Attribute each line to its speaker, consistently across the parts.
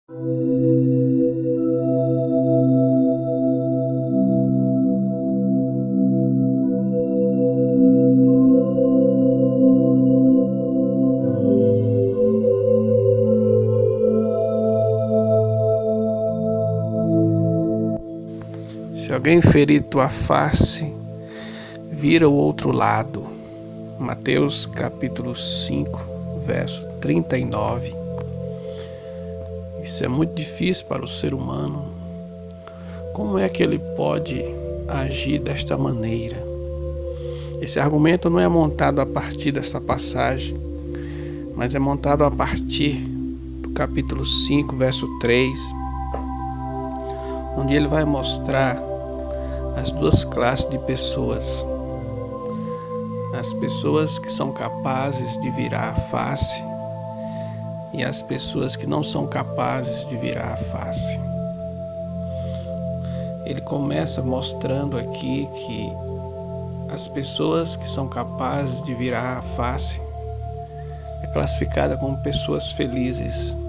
Speaker 1: Se alguém ferir tua face, vira o outro lado. Mateus capítulo 5, verso 39. Isso é muito difícil para o ser humano. Como é que ele pode agir desta maneira? Esse argumento não é montado a partir dessa passagem, mas é montado a partir do capítulo 5, verso 3, onde ele vai mostrar as duas classes de pessoas. As pessoas que são capazes de virar a face e as pessoas que não são capazes de virar a face. Ele começa mostrando aqui que as pessoas que são capazes de virar a face é classificada como pessoas felizes,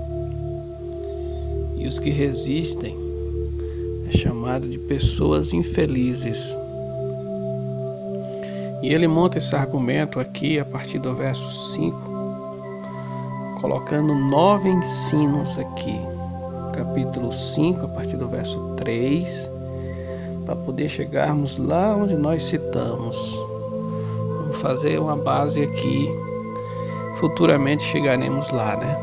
Speaker 1: e os que resistem é chamado de pessoas infelizes. E ele monta esse argumento aqui a partir do verso 5, colocando 9 ensinos aqui. Capítulo 5, a partir do verso 3, para poder chegarmos lá onde nós citamos. Vamos fazer uma base aqui, futuramente chegaremos lá, né?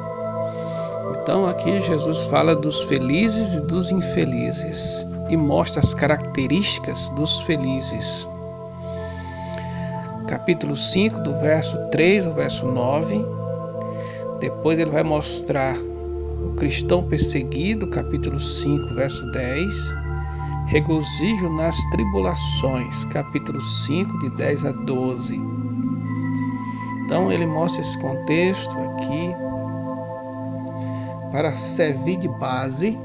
Speaker 1: Então aqui Jesus fala dos felizes e dos infelizes e mostra as características dos felizes. Capítulo 5, do verso 3 ao verso 9. Depois ele vai mostrar o cristão perseguido, capítulo 5, verso 10. Regozijo nas tribulações, capítulo 5, de 10 a 12. Então ele mostra esse contexto aqui para servir de base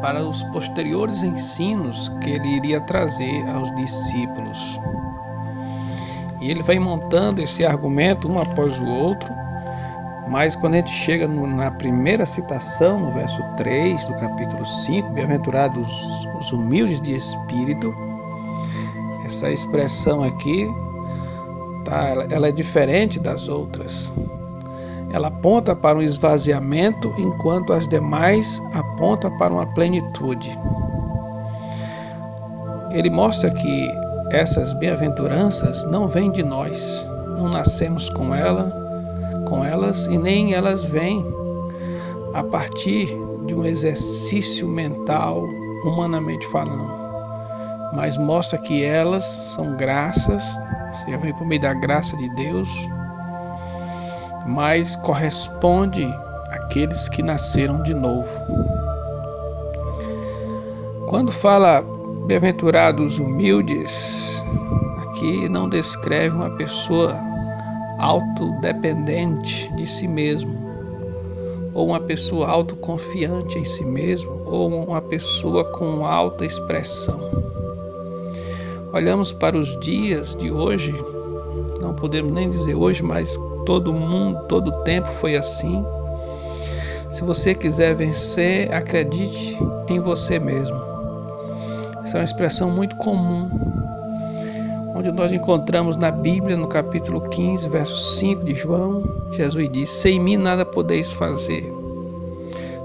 Speaker 1: para os posteriores ensinos que ele iria trazer aos discípulos. E ele vai montando esse argumento um após o outro, mas quando a gente chega na primeira citação, no verso 3 do capítulo 5, bem-aventurados os humildes de espírito, essa expressão aqui, ela é diferente das outras. Ela aponta para um esvaziamento, enquanto as demais apontam para uma plenitude. Ele mostra que essas bem-aventuranças não vêm de nós, não nascemos com elas e nem elas vêm a partir de um exercício mental, humanamente falando, mas mostra que elas são graças, você vem por meio da graça de Deus, mas corresponde àqueles que nasceram de novo. Quando fala bem-aventurados humildes, aqui não descreve uma pessoa autodependente de si mesmo, ou uma pessoa autoconfiante em si mesmo, ou uma pessoa com alta expressão. Olhamos para os dias de hoje, não podemos nem dizer hoje, mas todo mundo, todo tempo foi assim. Se você quiser vencer, acredite em você mesmo. Essa é uma expressão muito comum, onde nós encontramos na Bíblia, no capítulo 15, verso 5 de João, Jesus diz: sem mim nada podeis fazer.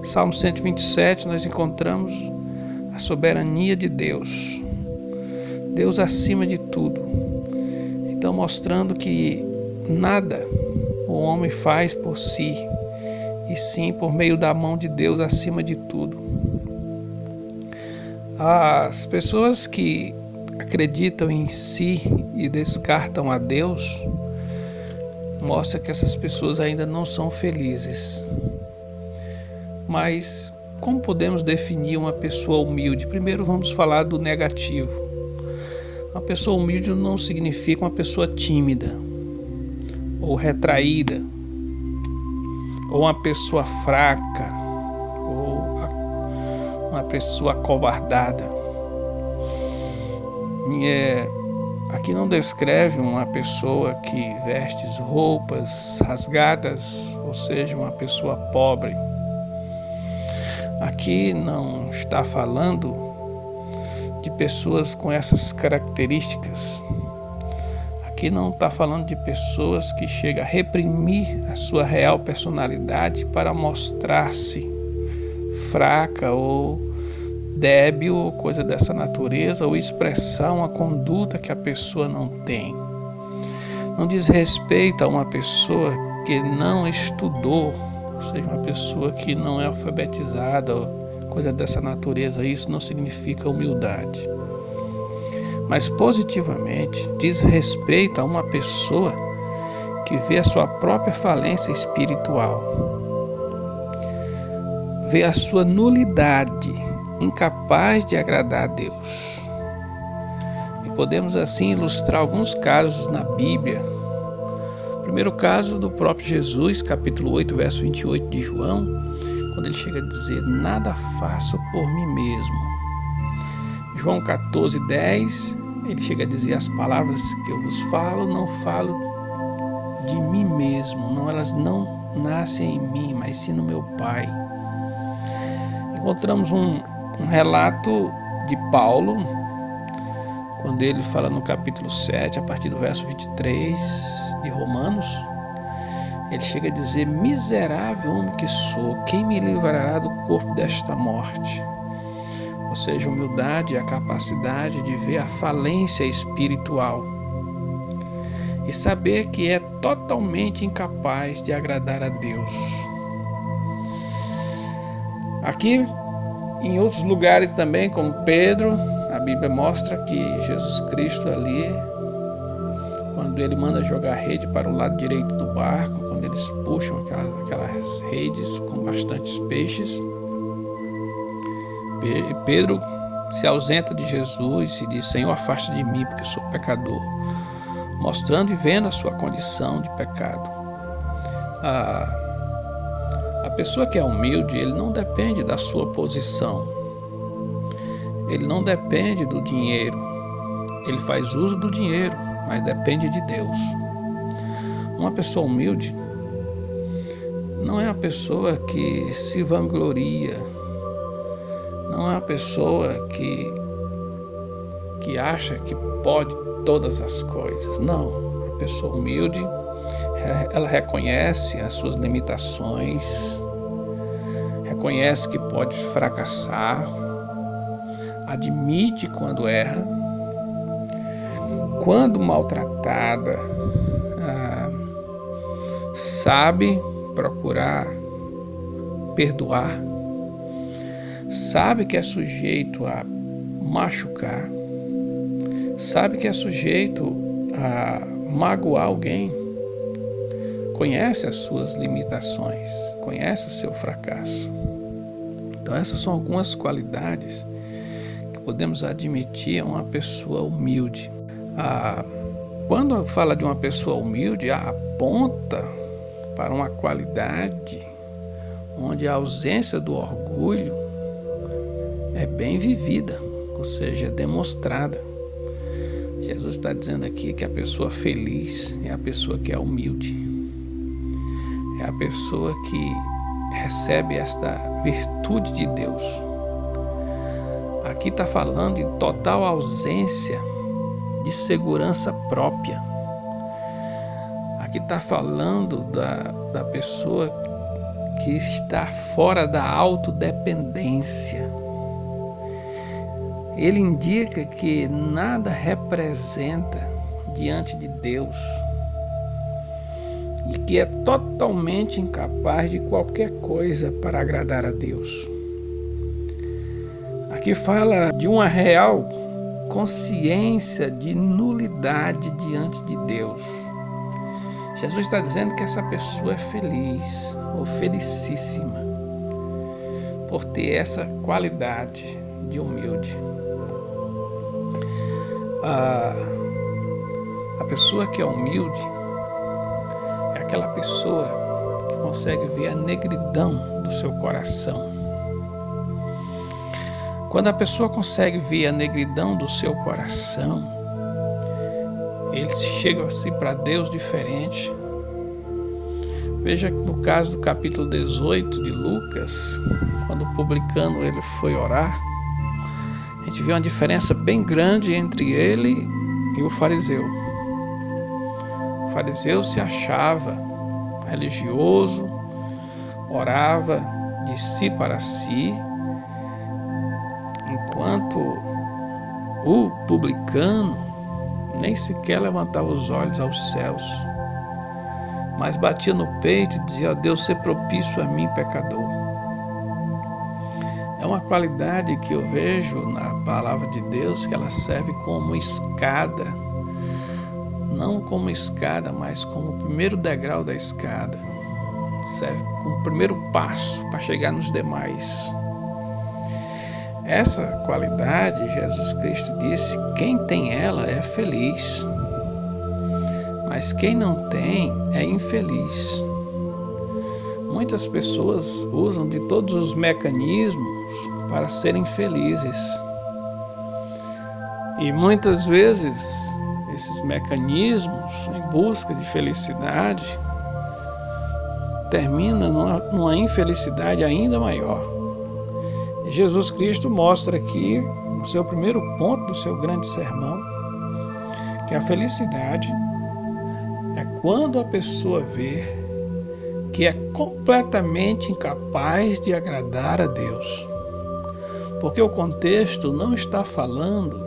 Speaker 1: Salmo 127, nós encontramos a soberania de Deus, Deus acima de tudo. Então, mostrando que nada o homem faz por si, e sim por meio da mão de Deus acima de tudo. As pessoas que acreditam em si e descartam a Deus, mostra que essas pessoas ainda não são felizes. Mas como podemos definir uma pessoa humilde? Primeiro vamos falar do negativo. Uma pessoa humilde não significa uma pessoa tímida, ou retraída, ou uma pessoa fraca, ou uma pessoa acovardada. Aqui não descreve uma pessoa que veste roupas rasgadas, ou seja, uma pessoa pobre. Aqui não está falando de pessoas com essas características. Aqui não está falando de pessoas que chegam a reprimir a sua real personalidade para mostrar-se fraca ou débil ou coisa dessa natureza, ou expressar uma conduta que a pessoa não tem. Não diz respeito a uma pessoa que não estudou, ou seja, uma pessoa que não é alfabetizada, ou coisa dessa natureza. Isso não significa humildade. Mas positivamente diz respeito a uma pessoa que vê a sua própria falência espiritual, vê a sua nulidade, incapaz de agradar a Deus. E podemos assim ilustrar alguns casos na Bíblia. O primeiro caso do próprio Jesus, capítulo 8, verso 28 de João, quando ele chega a dizer: nada faço por mim mesmo. João 14, 10, ele chega a dizer: as palavras que eu vos falo, não falo de mim mesmo, não, elas não nascem em mim, mas sim no meu Pai. Encontramos um relato de Paulo, quando ele fala no capítulo 7, a partir do verso 23 de Romanos, ele chega a dizer: miserável homem que sou, quem me livrará do corpo desta morte? Ou seja, humildade é a capacidade de ver a falência espiritual e saber que é totalmente incapaz de agradar a Deus. Aqui, em outros lugares também, como Pedro, a Bíblia mostra que Jesus Cristo ali, quando ele manda jogar a rede para o lado direito do barco, quando eles puxam aquelas redes com bastantes peixes, Pedro se ausenta de Jesus e diz: Senhor, afasta de mim, porque eu sou pecador, mostrando e vendo a sua condição de pecado. A pessoa que é humilde, ele não depende da sua posição, ele não depende do dinheiro, ele faz uso do dinheiro, mas depende de Deus. Uma pessoa humilde não é uma pessoa que se vangloria, não é uma pessoa que acha que pode todas as coisas. Não, a pessoa humilde, ela reconhece as suas limitações, reconhece que pode fracassar, admite quando erra, quando maltratada, sabe procurar perdoar, sabe que é sujeito a machucar, sabe que é sujeito a magoar alguém, conhece as suas limitações, conhece o seu fracasso. Então essas são algumas qualidades que podemos admitir a uma pessoa humilde. Quando fala de uma pessoa humilde, aponta para uma qualidade onde a ausência do orgulho é bem vivida, ou seja, é demonstrada. Jesus está dizendo aqui que a pessoa feliz é a pessoa que é humilde, é a pessoa que recebe esta virtude de Deus. Aqui está falando em total ausência de segurança própria. Aqui está falando da pessoa que está fora da autodependência. Ele indica que nada representa diante de Deus e que é totalmente incapaz de qualquer coisa para agradar a Deus. Aqui fala de uma real consciência de nulidade diante de Deus. Jesus está dizendo que essa pessoa é feliz ou felicíssima por ter essa qualidade de humilde. A pessoa que é humilde é aquela pessoa que consegue ver a negridão do seu coração. Quando a pessoa consegue ver a negridão do seu coração, ele chega assim para Deus diferente, Veja que no caso do capítulo 18 de Lucas, quando o publicano ele foi orar, a gente vê uma diferença bem grande entre ele e o fariseu. O fariseu se achava religioso, orava de si para si, enquanto o publicano nem sequer levantava os olhos aos céus, mas batia no peito e dizia: ó Deus, ser propício a mim, pecador. É uma qualidade que eu vejo na palavra de Deus, que ela serve como escada, não como escada, mas como o primeiro degrau da escada, serve como o primeiro passo para chegar nos demais. Essa qualidade, Jesus Cristo disse, quem tem ela é feliz, mas quem não tem é infeliz. Muitas pessoas usam de todos os mecanismos para serem felizes. E muitas vezes esses mecanismos em busca de felicidade terminam numa infelicidade ainda maior. E Jesus Cristo mostra aqui, no seu primeiro ponto do seu grande sermão, que a felicidade é quando a pessoa vê que é completamente incapaz de agradar a Deus. Porque o contexto não está falando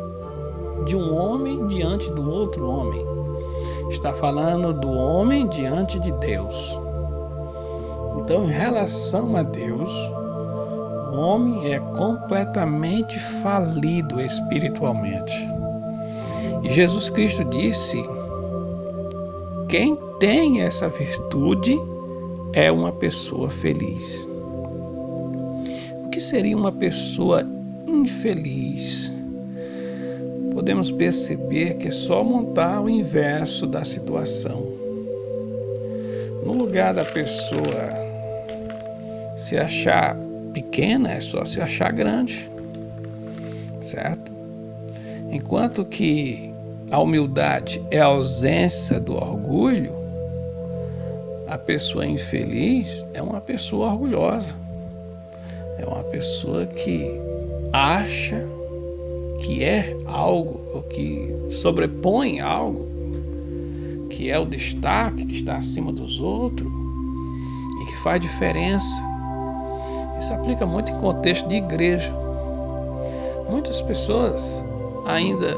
Speaker 1: de um homem diante do outro homem. Está falando do homem diante de Deus. Então, em relação a Deus, o homem é completamente falido espiritualmente. E Jesus Cristo disse: quem tem essa virtude é uma pessoa feliz. O que seria uma pessoa infeliz? Podemos perceber que é só montar o inverso da situação. No lugar da pessoa se achar pequena, é só se achar grande, certo? Enquanto que a humildade é a ausência do orgulho, a pessoa infeliz é uma pessoa orgulhosa. É uma pessoa que acha que é algo, ou que sobrepõe algo, que é o destaque, que está acima dos outros e que faz diferença. Isso aplica muito em contexto de igreja. Muitas pessoas, ainda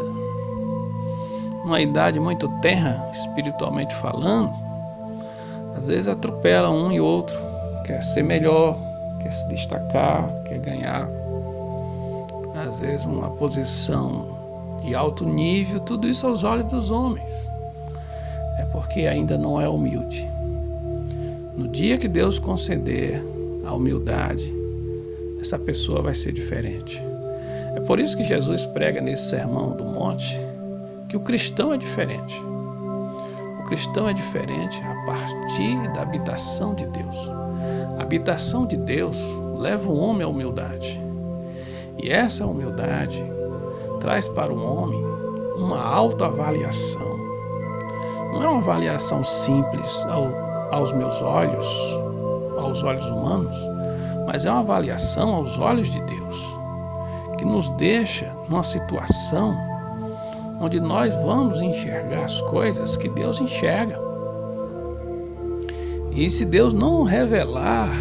Speaker 1: numa idade muito tenra, espiritualmente falando, às vezes atropelam um e outro, quer ser melhor, quer se destacar, quer ganhar, às vezes, uma posição de alto nível, tudo isso aos olhos dos homens. É porque ainda não é humilde. No dia que Deus conceder a humildade, essa pessoa vai ser diferente. É por isso que Jesus prega nesse Sermão do Monte que o cristão é diferente. O cristão é diferente a partir da habitação de Deus. A habitação de Deus leva o homem à humildade. E essa humildade traz para o homem uma autoavaliação. Não é uma avaliação simples aos meus olhos, aos olhos humanos, mas é uma avaliação aos olhos de Deus, que nos deixa numa situação onde nós vamos enxergar as coisas que Deus enxerga. E se Deus não revelar,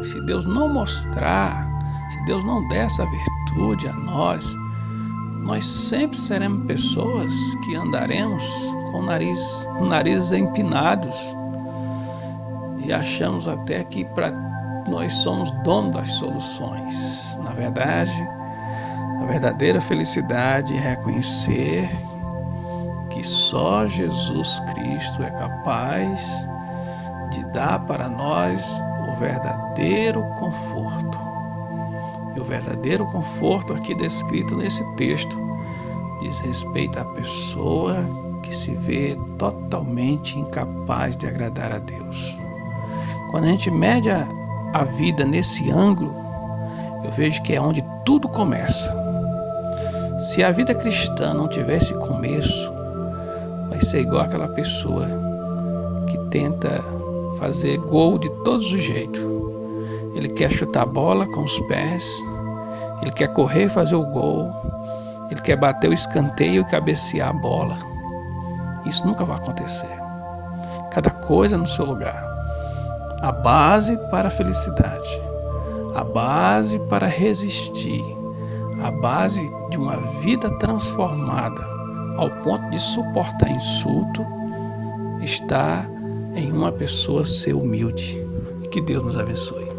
Speaker 1: se Deus não mostrar, se Deus não der essa virtude a nós sempre seremos pessoas que andaremos com o nariz empinados e achamos até que nós somos donos das soluções. Na verdade, a verdadeira felicidade é reconhecer que só Jesus Cristo é capaz de dar para nós o verdadeiro conforto. E o verdadeiro conforto aqui descrito nesse texto diz respeito à pessoa que se vê totalmente incapaz de agradar a Deus. Quando a gente mede a vida nesse ângulo, eu vejo que é onde tudo começa. Se a vida cristã não tivesse começo, vai ser igual aquela pessoa que tenta fazer gol de todos os jeitos. Ele quer chutar a bola com os pés, ele quer correr e fazer o gol, ele quer bater o escanteio e cabecear a bola. Isso nunca vai acontecer. Cada coisa no seu lugar. A base para a felicidade, a base para resistir, a base de uma vida transformada ao ponto de suportar insulto está em uma pessoa ser humilde. Que Deus nos abençoe.